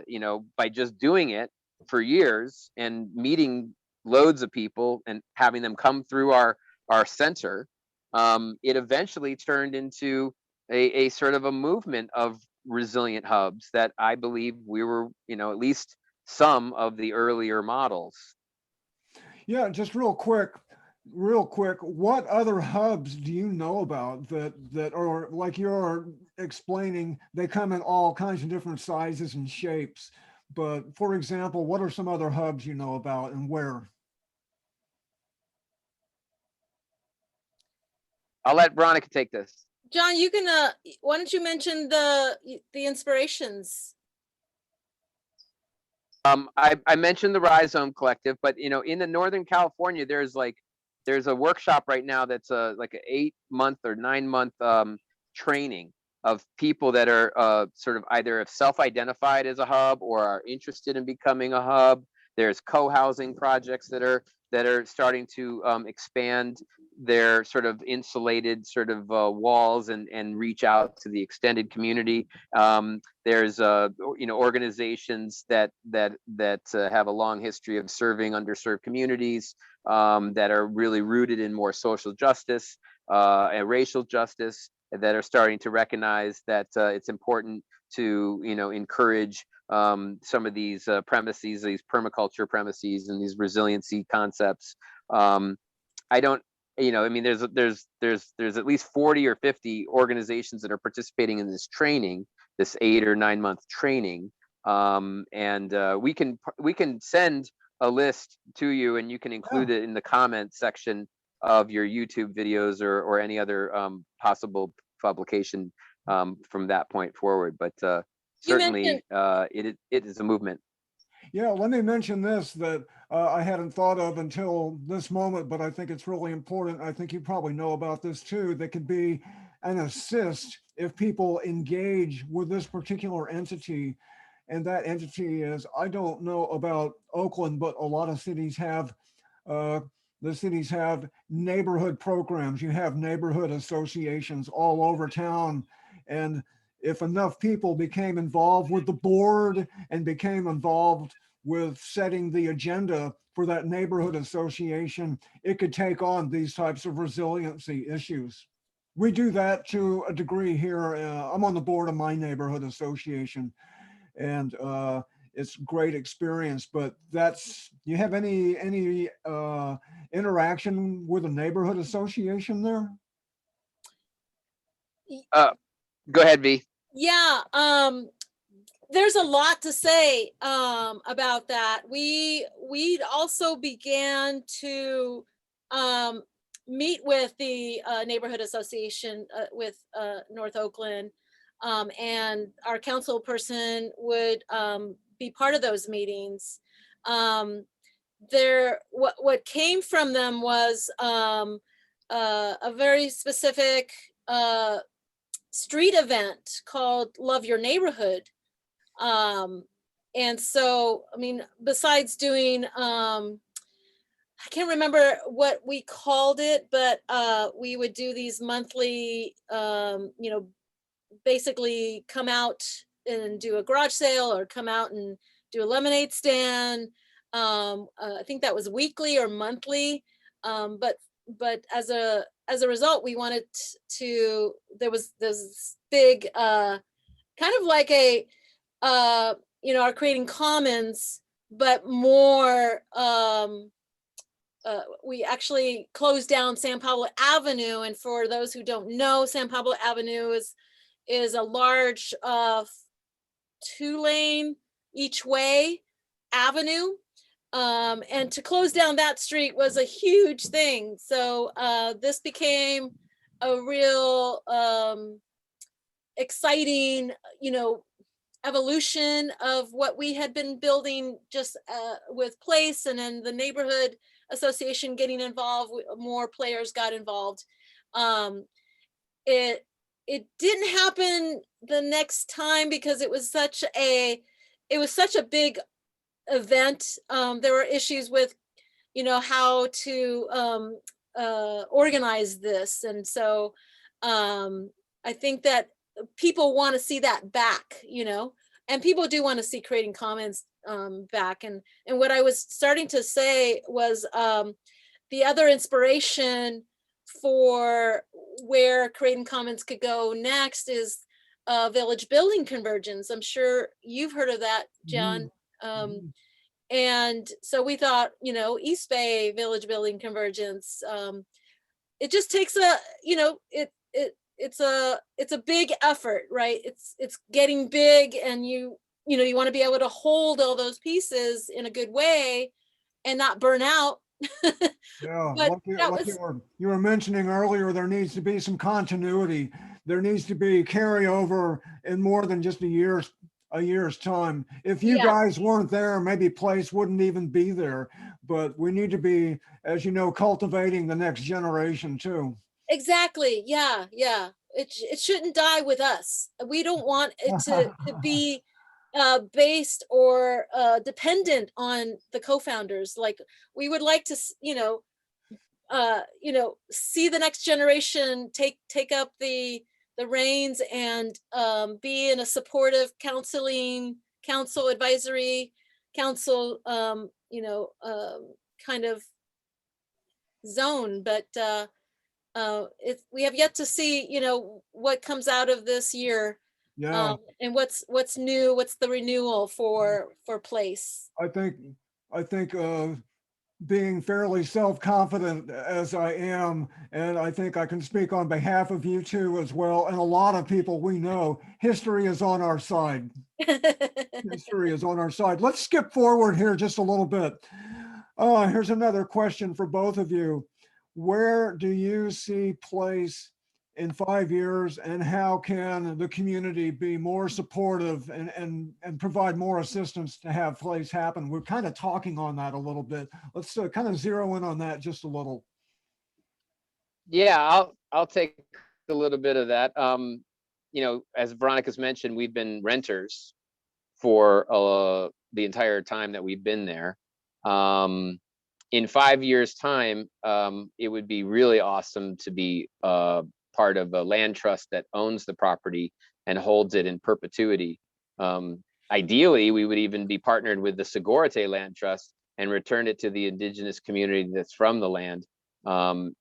B: you know, by just doing it for years and meeting loads of people and having them come through our center, it eventually turned into a sort of a movement of resilient hubs that I believe we were, you know, at least some of the earlier models.
A: Yeah, just real quick, what other hubs do you know about that are like you're explaining, they come in all kinds of different sizes and shapes. But for example, what are some other hubs you know about and where?
B: I'll let Veronica take this.
C: John, you can why don't you mention the inspirations?
B: I mentioned the Rhizome Collective, but you know, in the Northern California, there's a workshop right now that's like an 8-month or 9-month training of people that are sort of either self-identified as a hub or are interested in becoming a hub. There's co-housing projects that are starting to expand their sort of insulated sort of walls and reach out to the extended community. There's you know, organizations that have a long history of serving underserved communities, that are really rooted in more social justice and racial justice, that are starting to recognize that it's important to encourage some of these premises, these permaculture premises, and these resiliency concepts. I don't, I mean, there's at least 40 or 50 organizations that are participating in this training, this 8 or 9 month training. We can send a list to you, and you can include it in the comment section of your YouTube videos or any other possible publication from that point forward. But certainly it is a movement.
A: Yeah, let me mention this that I hadn't thought of until this moment, but I think it's really important. I think you probably know about this too. That could be an assist if people engage with this particular entity. And that entity is, I don't know about Oakland, but a lot of cities have, the cities have neighborhood programs. You have neighborhood associations all over town. And if enough people became involved with the board and became involved with setting the agenda for that neighborhood association, it could take on these types of resiliency issues. We do that to a degree here. I'm on the board of my neighborhood association, and it's great experience. But you have any interaction with a neighborhood association there?
B: Go ahead, V.
C: Yeah, there's a lot to say about that. We also began to meet with the neighborhood association with North Oakland, and our council person would be part of those meetings. What came from them was a very specific street event called Love Your Neighborhood. And so, I mean, besides doing, I can't remember what we called it, but we would do these monthly, basically come out and do a garage sale or come out and do a lemonade stand. I think that was weekly or monthly. But as a result, we wanted to, there was this big, kind of like a, our creating commons, but more, we actually closed down San Pablo Avenue. And for those who don't know, San Pablo Avenue is a large 2-lane each way avenue. And to close down that street was a huge thing. So this became a real exciting, evolution of what we had been building just with Place, and then the neighborhood association getting involved, more players got involved. It didn't happen the next time because it was such a big event. There were issues with, how to organize this. And so I think that people want to see that back, and people do want to see Creating Commons back. And what I was starting to say was the other inspiration for where Creating Commons could go next is village building convergence. I'm sure you've heard of that, John. And so we thought, East Bay village building convergence. It just takes it's a big effort, right? It's getting big, and you want to be able to hold all those pieces in a good way and not burn out.
A: Yeah,
C: But
A: like you were mentioning earlier, there needs to be some continuity. There needs to be carryover in more than just a year's time. If you guys weren't there, maybe Place wouldn't even be there. But we need to be, as you know, cultivating the next generation too.
C: Exactly. Yeah. It shouldn't die with us. We don't want it to be based or dependent on the co-founders. Like, we would like to, see the next generation take up the reins and be in a supportive council advisory council, kind of zone. But we have yet to see, what comes out of this year.
A: Yeah,
C: And what's new, what's the renewal for Place?
A: I think, being fairly self-confident as I am, and I think I can speak on behalf of you two as well, and a lot of people we know, history is on our side. History is on our side. Let's skip forward here just a little bit. Here's another question for both of you. Where do you see Place in 5 years, and how can the community be more supportive and provide more assistance to have Place happen? We're kind of talking on that a little bit. Let's kind of zero in on that just a little.
B: Yeah, I'll take a little bit of that. As Veronica's mentioned, we've been renters for the entire time that we've been there. In 5 years' time, it would be really awesome to be part of a land trust that owns the property and holds it in perpetuity. Ideally, we would even be partnered with the Segorite Land Trust and return it to the indigenous community that's from the land,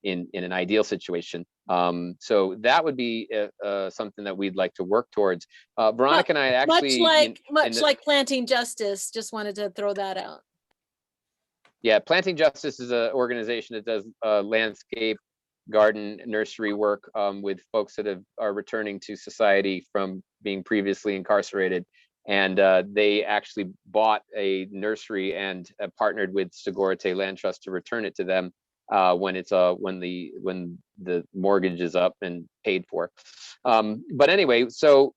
B: in an ideal situation. So that would be something that we'd like to work towards. Veronica and I actually,
C: much like Planting Justice, just wanted to throw that out.
B: Yeah, Planting Justice is an organization that does landscape, garden, nursery work with folks that are returning to society from being previously incarcerated. And they actually bought a nursery and partnered with Segorite Land Trust to return it to them when the mortgage is up and paid for. But anyway, so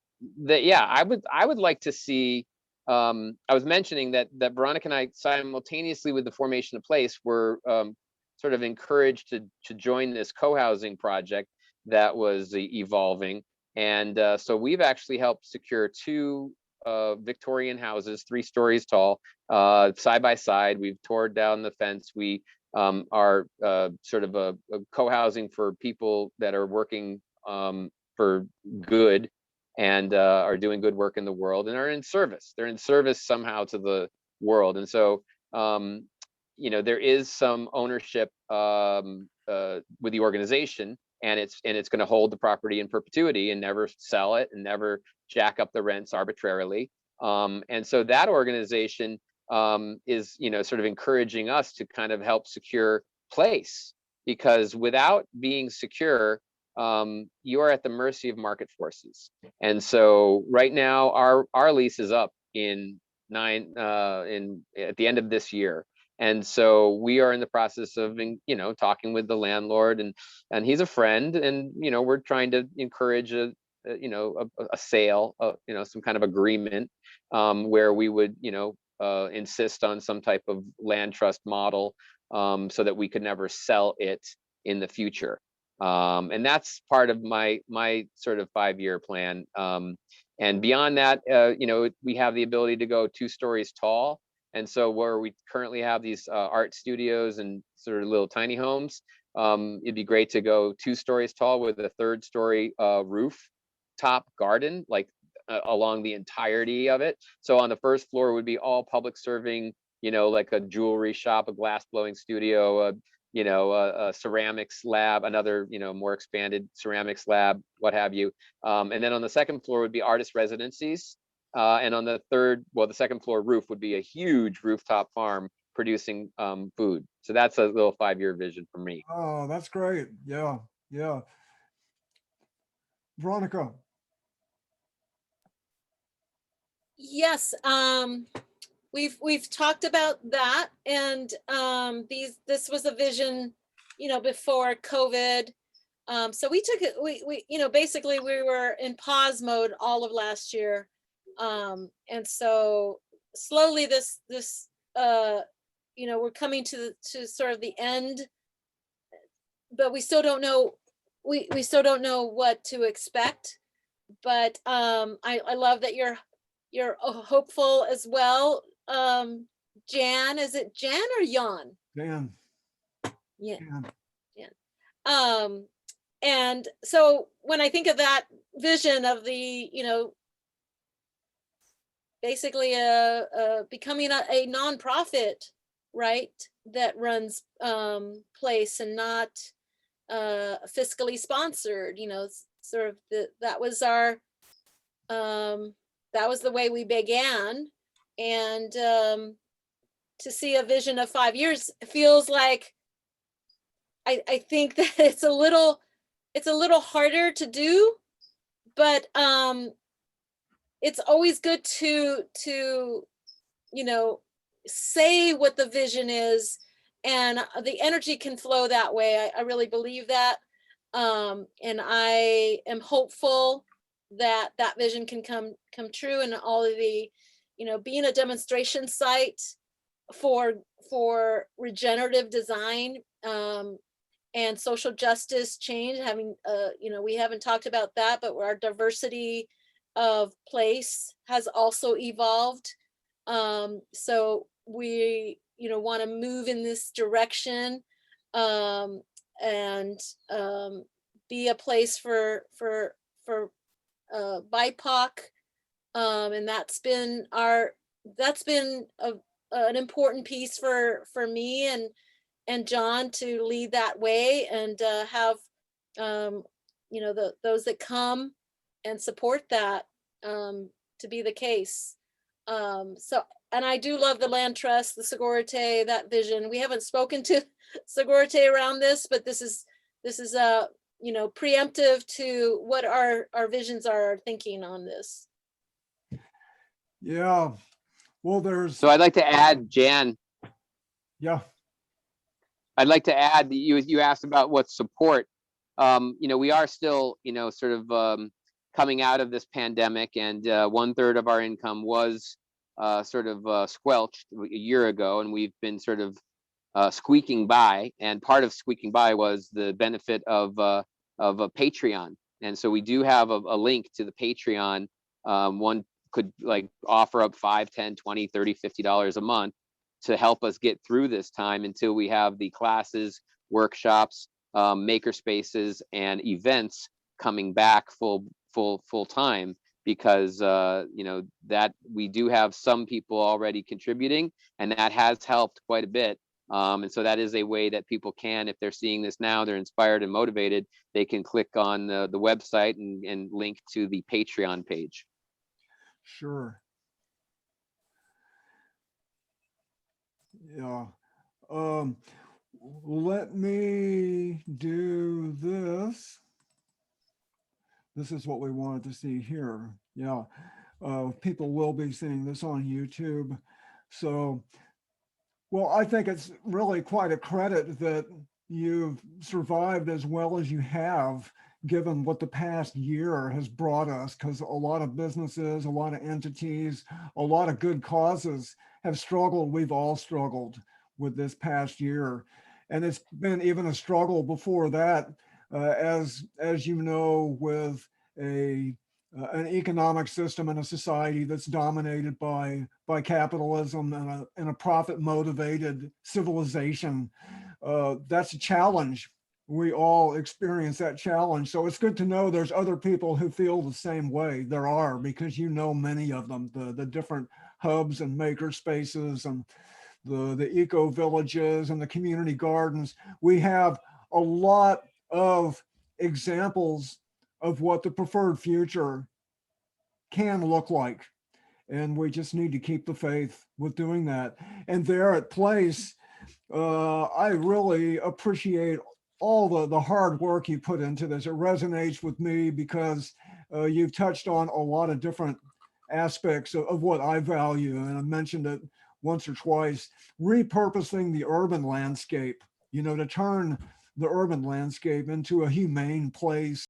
B: I would like to see. I was mentioning that Veronica and I, simultaneously with the formation of Place, were sort of encouraged to join this co-housing project that was evolving. And so we've actually helped secure 2 Victorian houses, 3 stories tall, side by side. We've torn down the fence. We are sort of a co-housing for people that are working for good and are doing good work in the world and are in service. They're in service somehow to the world. And so, there is some ownership with the organization, and it's going to hold the property in perpetuity and never sell it and never jack up the rents arbitrarily. And so that organization is, sort of encouraging us to kind of help secure Place, because without being secure, you are at the mercy of market forces. And so right now our lease is up at the end of this year. And so we are in the process of, talking with the landlord, and he's a friend, and, we're trying to encourage a sale, some kind of agreement, where we would, insist on some type of land trust model, so that we could never sell it in the future. And that's part of my sort of 5-year plan. And beyond that, we have the ability to go 2 stories tall. And so where we currently have these art studios and sort of little tiny homes, it'd be great to go 2 stories tall with a 3rd story rooftop garden, like along the entirety of it. So on the 1st floor would be all public serving, like a jewelry shop, a glass blowing studio, a ceramics lab, another, more expanded ceramics lab, what have you. And then on the 2nd floor would be artist residencies. And on the 2nd floor roof would be a huge rooftop farm producing food. So that's a little 5-year vision for me.
A: Oh, that's great. Yeah, yeah. Veronica.
C: Yes, we've talked about that, and this was a vision, before COVID. So we took it, we basically we were in pause mode all of last year. And so slowly we're coming to sort of the end, but we still don't know, we still don't know what to expect. But I love that you're hopeful as well. Jan, is it Jan or Jan?
A: Dan.
C: Yeah.
A: Dan.
C: And so when I think of that vision of the, basically becoming a nonprofit, right, that runs Place and not fiscally sponsored, sort of that was our that was the way we began. And to see a vision of 5 years feels like, I think that it's a little harder to do, but it's always good to you know, say what the vision is, and the energy can flow that way. I really believe that. And I am hopeful that that vision can come true, and all of the, being a demonstration site for regenerative design, and social justice change, having, we haven't talked about that, but our diversity of place has also evolved. So we, want to move in this direction, and be a place for BIPOC, and that's been an important piece for me and John to lead that way, and have those that come and support that, to be the case. So, and I do love the land trust, the Segurite, that vision. We haven't spoken to Segurite around this, but this is preemptive to what our visions are thinking on this.
A: Yeah, well, there's,
B: So I'd like to add, Jan,
A: yeah,
B: I'd like to add that you asked about what support. We are still, sort of coming out of this pandemic, and 1/3 of our income was sort of squelched a year ago, and we've been sort of squeaking by. And part of squeaking by was the benefit of a Patreon. And so we do have a link to the Patreon. One could like offer up $5, $10, $20, $30, $50 a month to help us get through this time until we have the classes, workshops, maker spaces, and events coming back full time, because that we do have some people already contributing, and that has helped quite a bit. And so that is a way that people can, if they're seeing this now, they're inspired and motivated, they can click on the website and link to the Patreon page.
A: sure. Yeah. Let me do this. This is what we wanted to see here. Yeah. People will be seeing this on YouTube. So, well, I think it's really quite a credit that you've survived as well as you have, given what the past year has brought us, because a lot of businesses, a lot of entities, a lot of good causes have struggled. We've all struggled with this past year. And it's been even a struggle before that, as you know, with an economic system and a society that's dominated by capitalism and a profit motivated civilization. That's a challenge. We all experience that challenge. So it's good to know there's other people who feel the same way. There are, because many of them, the different hubs and maker spaces and the eco villages and the community gardens. We have a lot of examples of what the preferred future can look like. And we just need to keep the faith with doing that. And there at Place, I really appreciate all the hard work you put into this. It resonates with me because you've touched on a lot of different aspects of what I value. And I mentioned it once or twice, repurposing the urban landscape, to turn the urban landscape into a humane place